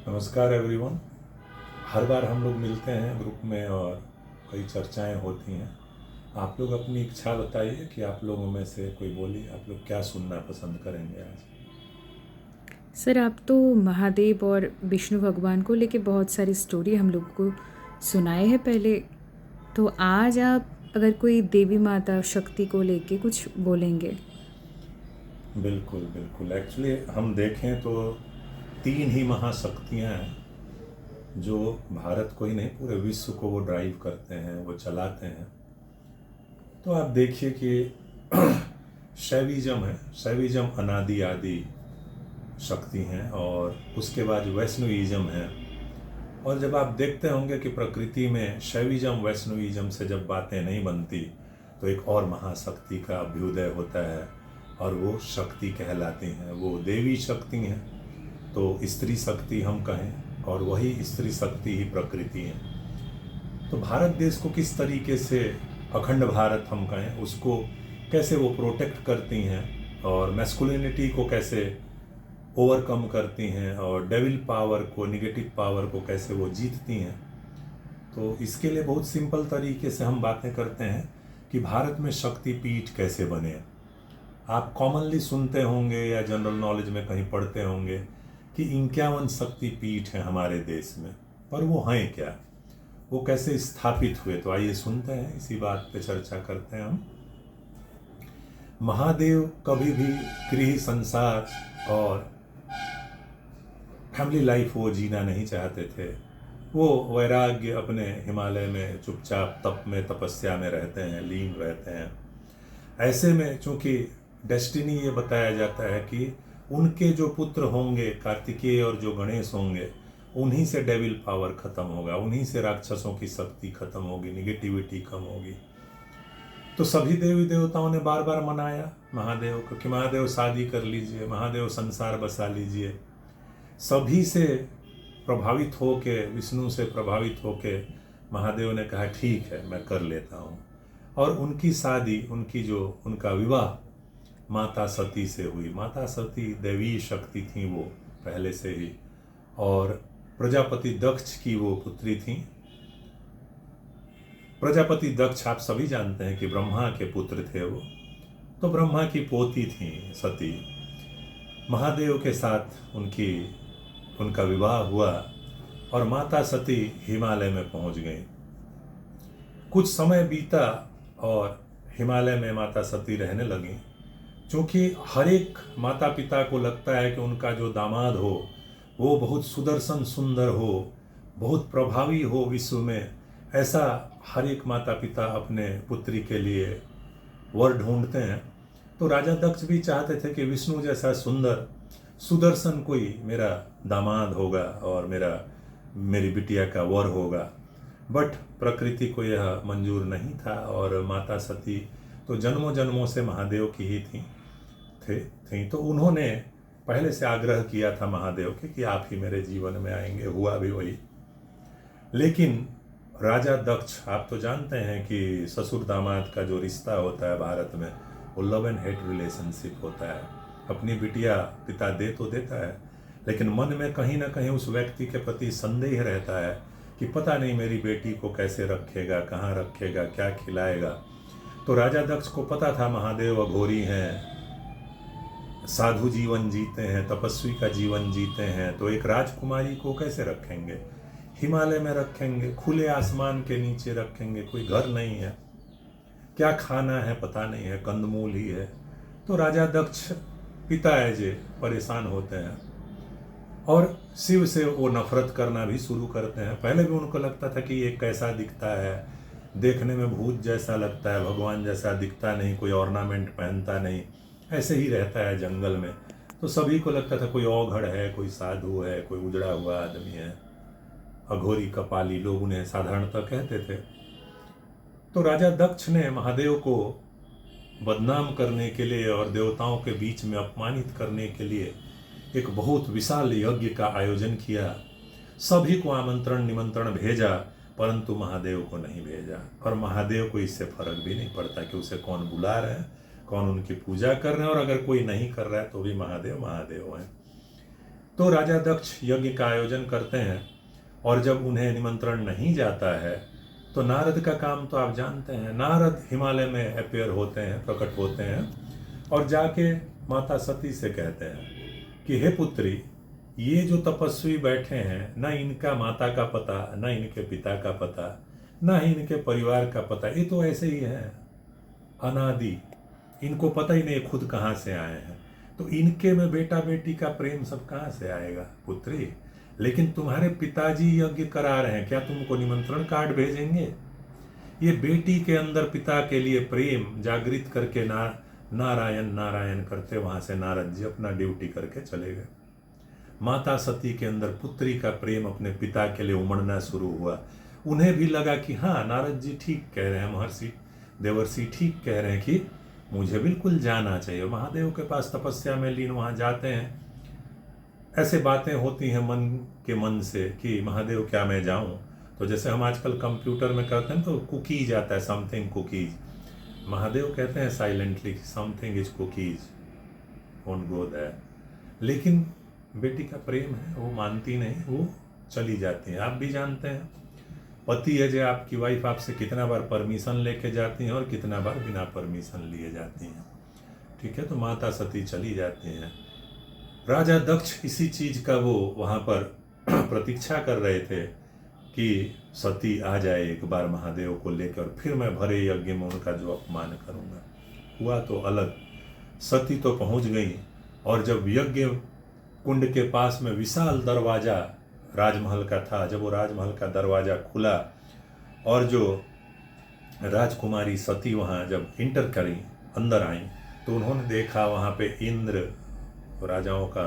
नमस्कार एवरीवन। हर बार हम लोग मिलते हैं ग्रुप में और कई चर्चाएं होती हैं। आप लोग अपनी इच्छा बताइए कि आप लोगों में से कोई बोलिए, आप लोग क्या सुनना पसंद करेंगे आज। सर, आप तो महादेव और विष्णु भगवान को लेके बहुत सारी स्टोरी हम लोग को सुनाए हैं पहले। तो आज आप अगर कोई देवी माता शक्ति को लेके कुछ बोलेंगे। बिल्कुल बिल्कुल, एक्चुअली हम देखें तो तीन ही महाशक्तियाँ हैं जो भारत को ही नहीं पूरे विश्व को वो ड्राइव करते हैं, वो चलाते हैं। तो आप देखिए कि शैविज्म है, शैविज्म अनादि आदि शक्ति हैं, और उसके बाद वैष्णविज्म है। और जब आप देखते होंगे कि प्रकृति में शैविज्म वैष्णविज्म से जब बातें नहीं बनती तो एक और महाशक्ति का अभ्युदय होता है, और वो शक्ति कहलाती हैं, वो देवी शक्ति हैं। तो स्त्री शक्ति हम कहें, और वही स्त्री शक्ति ही प्रकृति है। तो भारत देश को किस तरीके से अखंड भारत हम कहें उसको कैसे वो प्रोटेक्ट करती हैं, और मैस्कुलिनिटी को कैसे ओवरकम करती हैं, और डेविल पावर को, निगेटिव पावर को कैसे वो जीतती हैं। तो इसके लिए बहुत सिंपल तरीके से हम बातें करते हैं कि भारत में शक्तिपीठ कैसे बने। आप कॉमनली सुनते होंगे या जनरल नॉलेज में कहीं पढ़ते होंगे कि 51 शक्तिपीठ हैं हमारे देश में, पर वो हैं क्या, वो कैसे स्थापित हुए। तो आइए सुनते हैं, इसी बात पे चर्चा करते हैं हम। महादेव कभी भी गृह संसार और फैमिली लाइफ वो जीना नहीं चाहते थे। वो वैराग्य अपने हिमालय में चुपचाप तप में, तपस्या में रहते हैं, लीन रहते हैं। ऐसे में चूंकि डेस्टिनी ये बताया जाता है कि उनके जो पुत्र होंगे कार्तिकेय और जो गणेश होंगे, उन्हीं से डेविल पावर खत्म होगा, उन्हीं से राक्षसों की शक्ति खत्म होगी, निगेटिविटी कम होगी। तो सभी देवी देवताओं ने बार बार मनाया महादेव को कि महादेव शादी कर लीजिए, महादेव संसार बसा लीजिए। सभी से प्रभावित होके, विष्णु से प्रभावित होके महादेव ने कहा ठीक है, मैं कर लेता हूँ। और उनकी शादी, उनका विवाह माता सती से हुई। माता सती देवी शक्ति थी वो पहले से ही, और प्रजापति दक्ष की वो पुत्री थी। प्रजापति दक्ष आप सभी जानते हैं कि ब्रह्मा के पुत्र थे वो, तो ब्रह्मा की पोती थी सती। महादेव के साथ उनका विवाह हुआ, और माता सती हिमालय में पहुंच गई। कुछ समय बीता और हिमालय में माता सती रहने लगी। क्योंकि हर एक माता पिता को लगता है कि उनका जो दामाद हो वो बहुत सुदर्शन सुंदर हो, बहुत प्रभावी हो विश्व में। ऐसा हर एक माता पिता अपने पुत्री के लिए वर ढूंढते हैं। तो राजा दक्ष भी चाहते थे कि विष्णु जैसा सुंदर सुदर्शन कोई मेरा दामाद होगा और मेरी बिटिया का वर होगा। बट प्रकृति को यह मंजूर नहीं था, और माता सती तो जन्मों जन्मों से महादेव की ही थी। तो उन्होंने पहले से आग्रह किया था महादेव के कि आप ही मेरे जीवन में आएंगे। हुआ भी वही। लेकिन राजा दक्ष, आप तो जानते हैं कि ससुर दामाद का जो रिश्ता होता है भारत में, वो लव एंड हेट रिलेशनशिप होता है। अपनी बिटिया पिता दे तो देता है, लेकिन मन में कहीं ना कहीं उस व्यक्ति के प्रति संदेह रहता है कि पता नहीं मेरी बेटी को कैसे रखेगा, कहाँ रखेगा, क्या खिलाएगा। तो राजा दक्ष को पता था महादेव अघोरी हैं, साधु जीवन जीते हैं, तपस्वी का जीवन जीते हैं, तो एक राजकुमारी को कैसे रखेंगे, हिमालय में रखेंगे, खुले आसमान के नीचे रखेंगे, कोई घर नहीं है, क्या खाना है पता नहीं है, कंदमूल ही है। तो राजा दक्ष पिता ऐजे परेशान होते हैं, और शिव से वो नफरत करना भी शुरू करते हैं। पहले भी उनको लगता था कि ये कैसा दिखता है, देखने में भूत जैसा लगता है, भगवान जैसा दिखता नहीं, कोई ऑर्नामेंट पहनता नहीं, ऐसे ही रहता है जंगल में। तो सभी को लगता था कोई औघड़ है, कोई साधु है, कोई उजड़ा हुआ आदमी है, अघोरी कपाली लोग उन्हें साधारणतः कहते थे। तो राजा दक्ष ने महादेव को बदनाम करने के लिए और देवताओं के बीच में अपमानित करने के लिए एक बहुत विशाल यज्ञ का आयोजन किया। सभी को आमंत्रण निमंत्रण भेजा, परंतु महादेव को नहीं भेजा। और महादेव को इससे फर्क भी नहीं पड़ता कि उसे कौन बुला रहे हैं, कौन उनकी पूजा कर रहे हैं, और अगर कोई नहीं कर रहा है तो भी महादेव महादेव हैं। तो राजा दक्ष यज्ञ का आयोजन करते हैं, और जब उन्हें निमंत्रण नहीं जाता है तो नारद का काम तो आप जानते हैं। नारद हिमालय में अपेयर होते हैं, प्रकट होते हैं, और जाके माता सती से कहते हैं कि हे पुत्री, ये जो तपस्वी बैठे हैं, न इनका माता का पता, न इनके पिता का पता, न ही इनके परिवार का पता, ये तो ऐसे ही है अनादि, इनको पता ही नहीं खुद कहाँ से आए हैं, तो इनके में बेटा बेटी का प्रेम सब कहाँ से आएगा पुत्री। लेकिन तुम्हारे पिताजी यज्ञ करा रहे हैं, क्या तुमको निमंत्रण कार्ड भेजेंगे? ये बेटी के अंदर पिता के लिए प्रेम जागृत करके नारायण नारायण करते वहां से नारद जी अपना ड्यूटी करके चले गए। माता सती के अंदर पुत्री का प्रेम अपने पिता के लिए उमड़ना शुरू हुआ। उन्हें भी लगा कि हाँ, नारद जी ठीक कह रहे हैं, महर्षि देवर्षि ठीक कह रहे हैं कि मुझे बिल्कुल जाना चाहिए। महादेव के पास तपस्या में लीन वहाँ जाते हैं, ऐसे बातें होती हैं मन के मन से कि महादेव क्या मैं जाऊँ? तो जैसे हम आजकल कंप्यूटर में करते हैं तो कुकीज आता है, समथिंग कुकीज। महादेव कहते हैं silently something is cookies, don't go there. लेकिन बेटी का प्रेम है, वो मानती नहीं, वो चली जाती है। आप भी जानते हैं, पति है जो आपकी वाइफ आपसे कितना बार परमिशन लेके जाती हैं और कितना बार बिना परमिशन लिए जाती हैं। ठीक है, तो माता सती चली जाती हैं। राजा दक्ष इसी चीज का वो वहां पर प्रतीक्षा कर रहे थे कि सती आ जाए एक बार महादेव को लेकर, और फिर मैं भरे यज्ञ में उनका जो अपमान करूंगा। हुआ तो अलग, सती तो पहुंच गई, और जब यज्ञ कुंड के पास में विशाल दरवाजा राजमहल का था, जब वो राजमहल का दरवाजा खुला और जो राजकुमारी सती वहाँ जब इंटर करी, अंदर आई, तो उन्होंने देखा वहाँ पे इंद्र, राजाओं का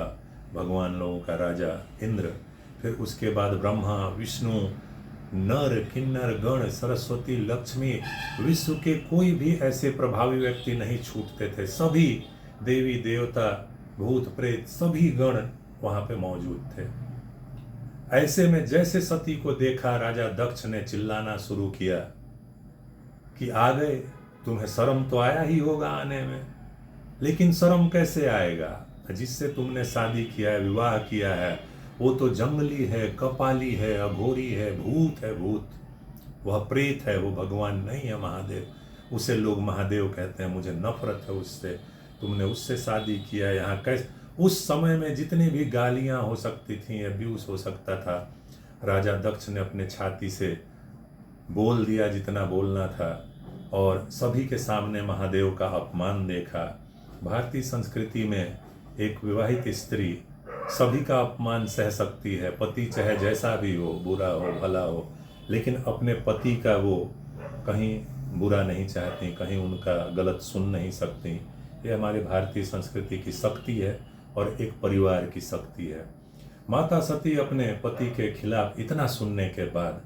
भगवान लोगों का राजा इंद्र, फिर उसके बाद ब्रह्मा विष्णु, नर किन्नर गण, सरस्वती लक्ष्मी, विश्व के कोई भी ऐसे प्रभावी व्यक्ति नहीं छूटते थे। सभी देवी देवता भूत प्रेत सभी गण वहां पे मौजूद थे। ऐसे में जैसे सती को देखा, राजा दक्ष ने चिल्लाना शुरू किया कि आ गए, तुम्हें शर्म तो आया ही होगा आने में। लेकिन शर्म कैसे आएगा? जिससे तुमने शादी किया है, विवाह किया है, वो तो जंगली है, कपाली है, अघोरी है, भूत है, भूत, वह प्रेत है, वो भगवान नहीं है महादेव। उसे लोग महादेव कहते हैं, मुझे नफरत है उससे, तुमने उससे शादी किया। यहाँ कैसे? उस समय में जितनी भी गालियां हो सकती थी, अब्यूज हो सकता था, राजा दक्ष ने अपने छाती से बोल दिया जितना बोलना था, और सभी के सामने महादेव का अपमान देखा। भारतीय संस्कृति में एक विवाहित स्त्री सभी का अपमान सह सकती है, पति चाहे जैसा भी हो, बुरा हो भला हो, लेकिन अपने पति का वो कहीं बुरा नहीं चाहती, कहीं उनका गलत सुन नहीं सकती। ये हमारी भारतीय संस्कृति की शक्ति है और एक परिवार की शक्ति है। माता सती अपने पति के खिलाफ इतना सुनने के बाद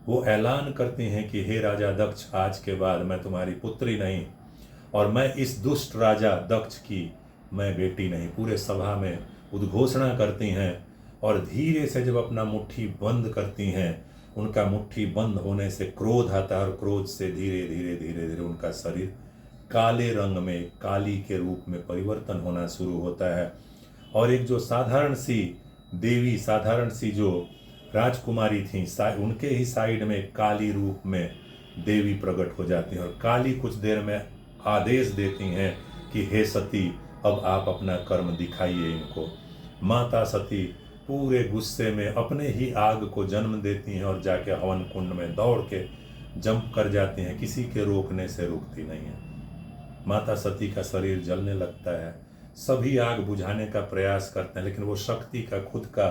वो ऐलान करती हैं कि हे राजा दक्ष, आज के बाद मैं तुम्हारी पुत्री नहीं, और मैं इस दुष्ट राजा दक्ष की मैं बेटी नहीं। पूरे सभा में उद्घोषणा करती हैं, और धीरे से जब अपना मुट्ठी बंद करती हैं, उनका मुट्ठी बंद होने से क्रोध आता है, और क्रोध से धीरे धीरे धीरे धीरे उनका शरीर काले रंग में, काली के रूप में परिवर्तन होना शुरू होता है। और एक जो साधारण सी देवी, साधारण सी जो राजकुमारी थी, उनके ही साइड में काली रूप में देवी प्रकट हो जाती हैं, और काली कुछ देर में आदेश देती हैं कि हे सती, अब आप अपना कर्म दिखाइए इनको। माता सती पूरे गुस्से में अपने ही आग को जन्म देती हैं, और जाके हवन कुंड में दौड़ के जंप कर जाती हैं, किसी के रोकने से रुकती नहीं है। माता सती का शरीर जलने लगता है, सभी आग बुझाने का प्रयास करते हैं, लेकिन वो शक्ति का खुद का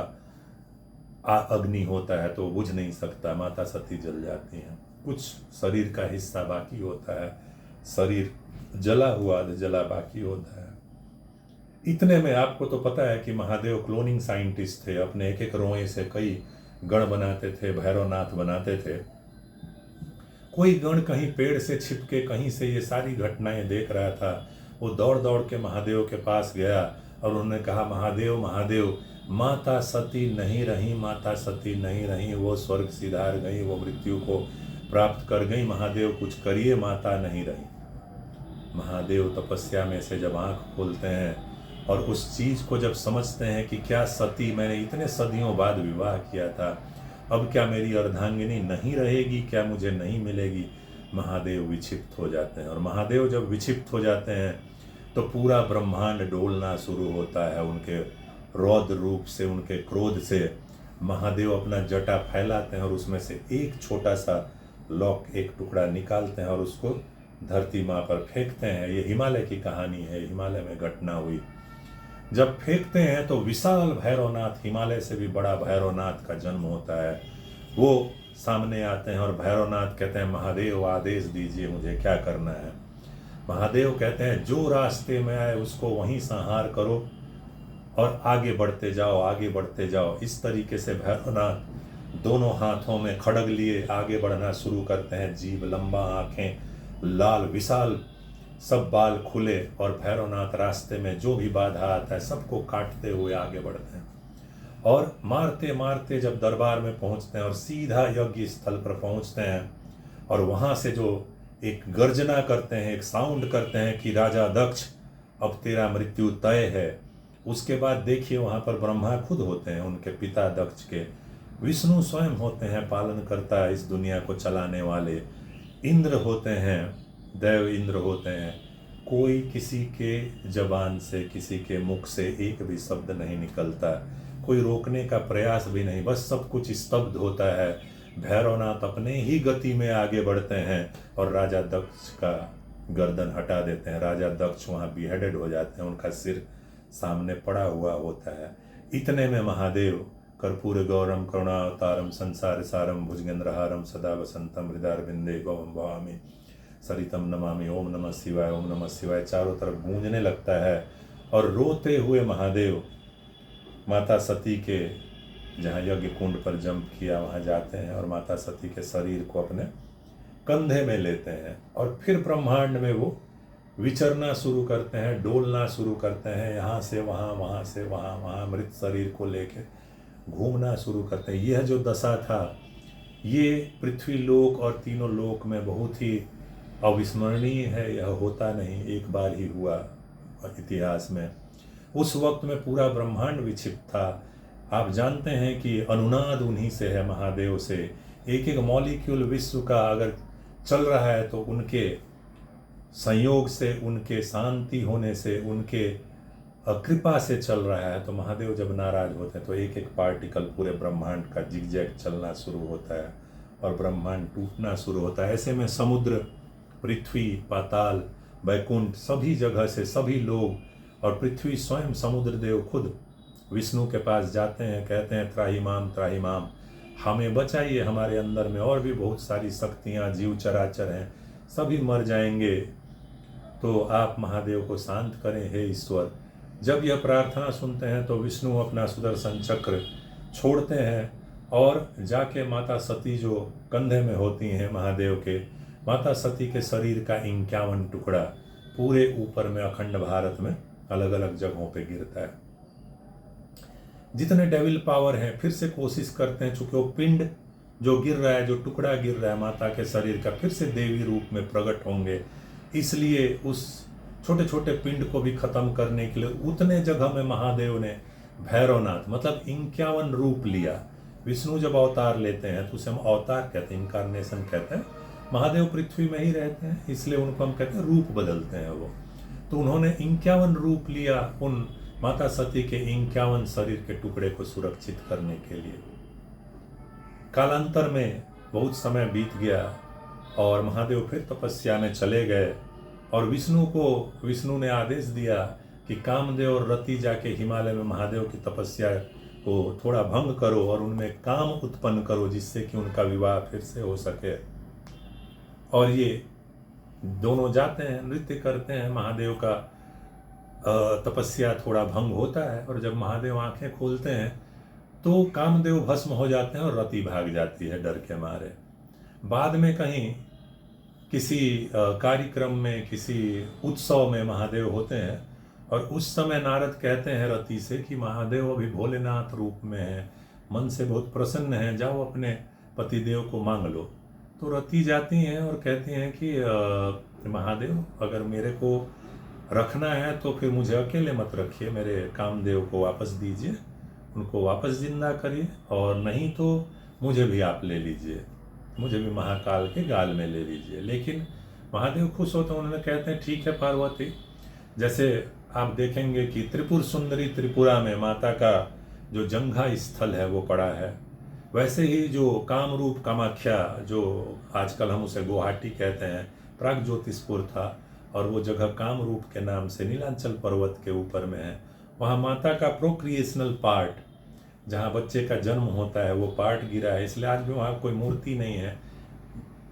अग्नि होता है तो वो बुझ नहीं सकता, माता सती जल जाती हैं। कुछ शरीर का हिस्सा बाकी होता है, शरीर जला हुआ जला बाकी होता है। इतने में आपको तो पता है कि महादेव क्लोनिंग साइंटिस्ट थे, अपने एक एक रोए से कई गण बनाते थे, भैरवनाथ बनाते थे। कोई गण कहीं पेड़ से छिपके कहीं से ये सारी घटनाएं देख रहा था, वो दौड़ दौड़ के महादेव के पास गया और उन्होंने कहा, महादेव महादेव, माता सती नहीं रही, माता सती नहीं रही, वो स्वर्ग सिधार गई, वो मृत्यु को प्राप्त कर गई, महादेव कुछ करिए, माता नहीं रही। महादेव तपस्या में से जब आंख खोलते हैं और उस चीज़ को जब समझते हैं कि क्या सती, मैंने इतने सदियों बाद विवाह किया था, अब क्या मेरी अर्धांगिनी नहीं रहेगी, क्या मुझे नहीं मिलेगी, महादेव विक्षिप्त हो जाते हैं। और महादेव जब विक्षिप्त हो जाते हैं तो पूरा ब्रह्मांड डोलना शुरू होता है। उनके रौद्र रूप से, उनके क्रोध से महादेव अपना जटा फैलाते हैं और उसमें से एक छोटा सा लौक, एक टुकड़ा निकालते हैं और उसको धरती माँ पर फेंकते हैं। ये हिमालय की कहानी है, हिमालय में घटना हुई। जब फेंकते हैं तो विशाल भैरवनाथ, हिमालय से भी बड़ा भैरवनाथ का जन्म होता है। वो सामने आते हैं और भैरवनाथ कहते हैं, महादेव आदेश दीजिए, मुझे क्या करना है। महादेव कहते हैं, जो रास्ते में आए उसको वहीं संहार करो और आगे बढ़ते जाओ, आगे बढ़ते जाओ। इस तरीके से भैरवनाथ दोनों हाथों में खड़ग लिए आगे बढ़ना शुरू करते हैं। जीभ लंबा, आंखें लाल, विशाल, सब बाल खुले, और भैरवनाथ रास्ते में जो भी बाधा आता है सबको काटते हुए आगे बढ़ते हैं। और मारते मारते जब दरबार में पहुंचते हैं और सीधा यज्ञ स्थल पर पहुंचते हैं, और वहां से जो एक गर्जना करते हैं, एक साउंड करते हैं कि राजा दक्ष, अब तेरा मृत्यु तय है। उसके बाद देखिए वहां पर ब्रह्मा खुद होते हैं, उनके पिता दक्ष के। विष्णु स्वयं होते हैं पालन करता इस दुनिया को चलाने वाले। इंद्र होते हैं, देव इंद्र होते हैं। कोई किसी के जबान से, किसी के मुख से एक भी शब्द नहीं निकलता, कोई रोकने का प्रयास भी नहीं, बस सब कुछ स्तब्ध होता है। भैरवनाथ अपने ही गति में आगे बढ़ते हैं और राजा दक्ष का गर्दन हटा देते हैं। राजा दक्ष वहाँ बिहेडेड हो जाते हैं, उनका सिर सामने पड़ा हुआ होता है। इतने में महादेव कर्पूर गौरम करुणावतारम संसार सारम भुजगेंद्रहारम सदा वसंतम हृदयारविंदे गौम भवामि सरितम नमामि, ओम नमः शिवाय, ओम नमः शिवाय चारों तरफ गूंजने लगता है। और रोते हुए महादेव माता सती के जहाँ यज्ञ कुंड पर जंप किया वहाँ जाते हैं और माता सती के शरीर को अपने कंधे में लेते हैं और फिर ब्रह्मांड में वो विचरना शुरू करते हैं, डोलना शुरू करते हैं, यहाँ से वहाँ, वहाँ से वहाँ, वहाँ मृत शरीर को लेके घूमना शुरू करते हैं। यह जो दशा था ये पृथ्वी लोक और तीनों लोक में बहुत ही अविस्मरणीय है। यह होता नहीं, एक बार ही हुआ इतिहास में। उस वक्त में पूरा ब्रह्मांड विक्षिप्त था। आप जानते हैं कि अनुनाद उन्हीं से है, महादेव से। एक एक मॉलिक्यूल विश्व का अगर चल रहा है तो उनके संयोग से, उनके शांति होने से, उनके कृपा से चल रहा है। तो महादेव जब नाराज होते हैं तो एक एक पार्टिकल पूरे ब्रह्मांड का जिगजैग चलना शुरू होता है और ब्रह्मांड टूटना शुरू होता है। ऐसे में समुद्र, पृथ्वी, पाताल, वैकुंठ, सभी जगह से सभी लोग और पृथ्वी स्वयं, समुद्र देव खुद विष्णु के पास जाते हैं, कहते हैं त्राहि माम, हमें बचाइए, हमारे अंदर में और भी बहुत सारी शक्तियाँ, जीव चराचर हैं, सभी मर जाएंगे, तो आप महादेव को शांत करें हे ईश्वर। जब यह प्रार्थना सुनते हैं तो विष्णु अपना सुदर्शन चक्र छोड़ते हैं और जाके माता सती जो कंधे में होती हैं महादेव के, माता सती के शरीर का 51 टुकड़ा पूरे ऊपर में अखंड भारत में अलग अलग जगहों पे गिरता है। जितने डेविल पावर हैं फिर से कोशिश करते हैं, चूंकि वो पिंड जो गिर रहा है, जो टुकड़ा गिर रहा है माता के शरीर का, फिर से देवी रूप में प्रकट होंगे, इसलिए उस छोटे छोटे पिंड को भी खत्म करने के लिए उतने जगह में महादेव ने भैरवनाथ मतलब 51 रूप लिया। विष्णु जब अवतार लेते हैं तो उसे हम अवतार कहते हैं, इनकारनेशन कहते हैं। महादेव पृथ्वी में ही रहते हैं इसलिए उनको हम कहते हैं रूप बदलते हैं वो। तो उन्होंने 51 रूप लिया उन माता सती के 51 शरीर के टुकड़े को सुरक्षित करने के लिए। कालांतर में बहुत समय बीत गया और महादेव फिर तपस्या में चले गए और विष्णु ने आदेश दिया कि कामदेव और रति जाके हिमालय में महादेव की तपस्या को थोड़ा भंग करो और उनमें काम उत्पन्न करो जिससे कि उनका विवाह फिर से हो सके। और ये दोनों जाते हैं, नृत्य करते हैं, महादेव का तपस्या थोड़ा भंग होता है और जब महादेव आंखें खोलते हैं तो कामदेव भस्म हो जाते हैं और रति भाग जाती है डर के मारे। बाद में कहीं किसी कार्यक्रम में, किसी उत्सव में महादेव होते हैं और उस समय नारद कहते हैं रति से कि महादेव अभी भोलेनाथ रूप में है, मन से बहुत प्रसन्न हैं, जाओ अपने पतिदेव को मांग लो। तो रति जाती हैं और कहती हैं कि महादेव अगर मेरे को रखना है तो फिर मुझे अकेले मत रखिए, मेरे कामदेव को वापस दीजिए, उनको वापस जिंदा करिए, और नहीं तो मुझे भी आप ले लीजिए, मुझे भी महाकाल के गाल में ले लीजिए। लेकिन महादेव खुश होते हैं, उन्होंने कहते हैं ठीक है पार्वती, जैसे आप देखेंगे कि त्रिपुर सुंदरी त्रिपुरा में माता का जो जंघा स्थल है वो पड़ा है, वैसे ही जो कामरूप कामाख्या, जो आजकल हम उसे गुवाहाटी कहते हैं, प्राग ज्योतिषपुर था, और वो जगह कामरूप के नाम से नीलांचल पर्वत के ऊपर में है। वहाँ माता का प्रोक्रिएशनल पार्ट, जहाँ बच्चे का जन्म होता है, वो पार्ट गिरा है, इसलिए आज भी वहाँ कोई मूर्ति नहीं है।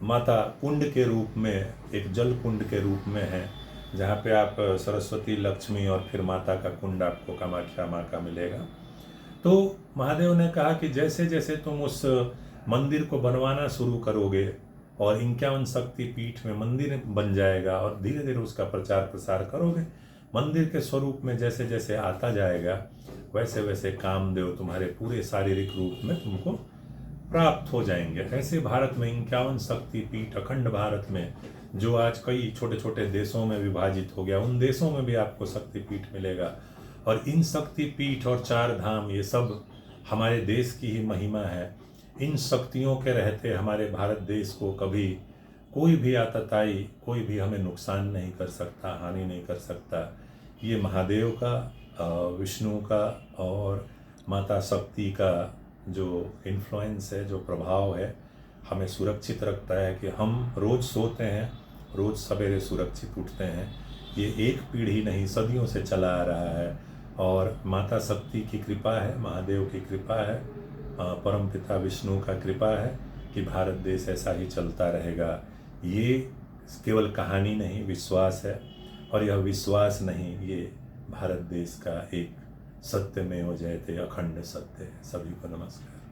माता कुंड के रूप में, एक जल कुंड के रूप में है, जहाँ पे आप सरस्वती, लक्ष्मी और फिर माता का कुंड आपको कामाख्या माँ का मिलेगा। तो महादेव ने कहा कि जैसे जैसे तुम उस मंदिर को बनवाना शुरू करोगे और 51 शक्ति पीठ में मंदिर बन जाएगा, और धीरे धीरे उसका प्रचार प्रसार करोगे, मंदिर के स्वरूप में जैसे जैसे आता जाएगा, वैसे वैसे कामदेव तुम्हारे पूरे शारीरिक रूप में तुमको प्राप्त हो जाएंगे। ऐसे भारत में 51 शक्ति पीठ, अखंड भारत में, जो आज कई छोटे छोटे देशों में विभाजित हो गया, उन देशों में भी आपको शक्तिपीठ मिलेगा। और इन शक्तिपीठ और 4 धाम, ये सब हमारे देश की ही महिमा है। इन शक्तियों के रहते हमारे भारत देश को कभी कोई भी आतताई, कोई भी हमें नुकसान नहीं कर सकता, हानि नहीं कर सकता। ये महादेव का, विष्णु का और माता शक्ति का जो इन्फ्लुएंस है, जो प्रभाव है, हमें सुरक्षित रखता है कि हम रोज़ सोते हैं, रोज़ सवेरे सुरक्षित उठते हैं। ये एक पीढ़ी नहीं, सदियों से चला आ रहा है, और माता शक्ति की कृपा है, महादेव की कृपा है, परमपिता विष्णु का कृपा है कि भारत देश ऐसा ही चलता रहेगा। ये केवल कहानी नहीं, विश्वास है, और यह विश्वास नहीं, ये भारत देश का एक सत्यमेव जयते अखंड सत्य है। सभी को नमस्कार।